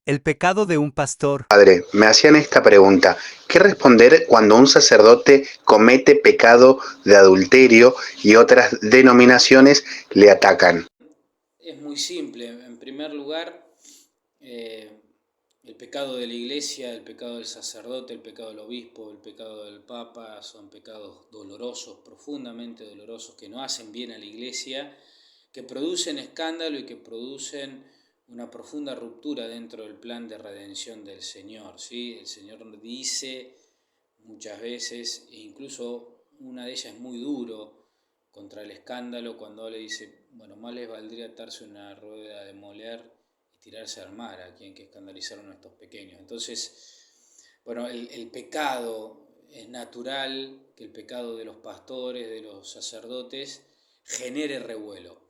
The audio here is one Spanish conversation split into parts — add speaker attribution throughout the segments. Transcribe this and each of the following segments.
Speaker 1: El pecado de un pastor.
Speaker 2: Padre, me hacían esta pregunta: ¿qué responder cuando un sacerdote comete pecado de adulterio y otras denominaciones le atacan?
Speaker 3: Es muy simple. En primer lugar, eh, el pecado de la iglesia, el pecado del sacerdote, el pecado del obispo, el pecado del papa son pecados dolorosos, profundamente dolorosos, que no hacen bien a la iglesia, que producen escándalo y que producen una profunda ruptura dentro del plan de redención del Señor, ¿sí? El Señor dice muchas veces, e incluso una de ellas es muy duro contra el escándalo, cuando le dice, bueno, más les valdría atarse una rueda de moler y tirarse al mar a quien que escandalizaron a estos pequeños. Entonces, bueno, el pecado es natural, que el pecado de los pastores, de los sacerdotes, genere revuelo.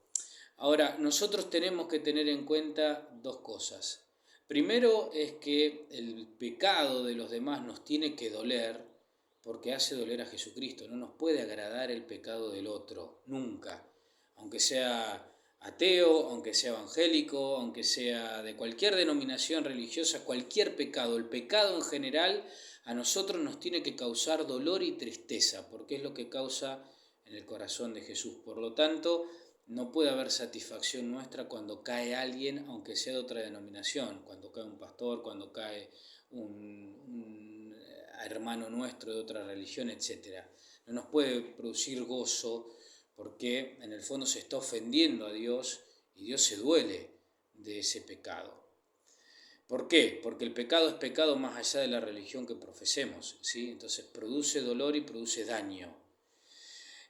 Speaker 3: Ahora, nosotros tenemos que tener en cuenta dos cosas. Primero es que el pecado de los demás nos tiene que doler porque hace doler a Jesucristo. No nos puede agradar el pecado del otro, nunca. Aunque sea ateo, aunque sea evangélico, aunque sea de cualquier denominación religiosa, cualquier pecado, el pecado en general, a nosotros nos tiene que causar dolor y tristeza, porque es lo que causa en el corazón de Jesús. Por lo tanto, no puede haber satisfacción nuestra cuando cae alguien, aunque sea de otra denominación, cuando cae un pastor, cuando cae un hermano nuestro de otra religión, etc. No nos puede producir gozo porque en el fondo se está ofendiendo a Dios y Dios se duele de ese pecado. ¿Por qué? Porque el pecado es pecado más allá de la religión que profesemos, ¿sí? Entonces produce dolor y produce daño.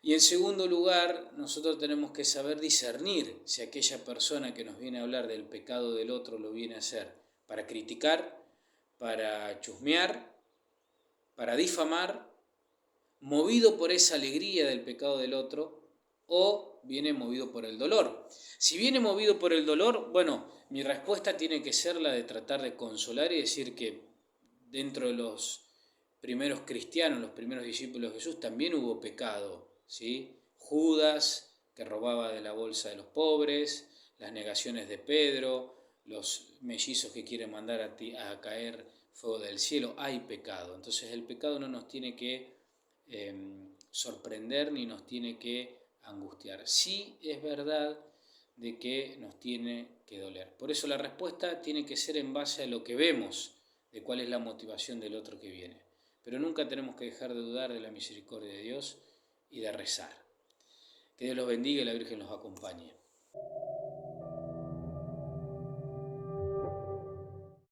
Speaker 3: Y en segundo lugar, nosotros tenemos que saber discernir si aquella persona que nos viene a hablar del pecado del otro lo viene a hacer para criticar, para chusmear, para difamar, movido por esa alegría del pecado del otro, o viene movido por el dolor. Si viene movido por el dolor, bueno, mi respuesta tiene que ser la de tratar de consolar y decir que dentro de los primeros cristianos, los primeros discípulos de Jesús, también hubo pecado, ¿sí? Judas, que robaba de la bolsa de los pobres, las negaciones de Pedro, los mellizos que quieren mandar a caer fuego del cielo, hay pecado. Entonces el pecado no nos tiene que sorprender ni nos tiene que angustiar. Sí es verdad de que nos tiene que doler. Por eso la respuesta tiene que ser en base a lo que vemos, de cuál es la motivación del otro que viene. Pero nunca tenemos que dejar de dudar de la misericordia de Dios y de rezar. Que Dios los bendiga y la Virgen los acompañe.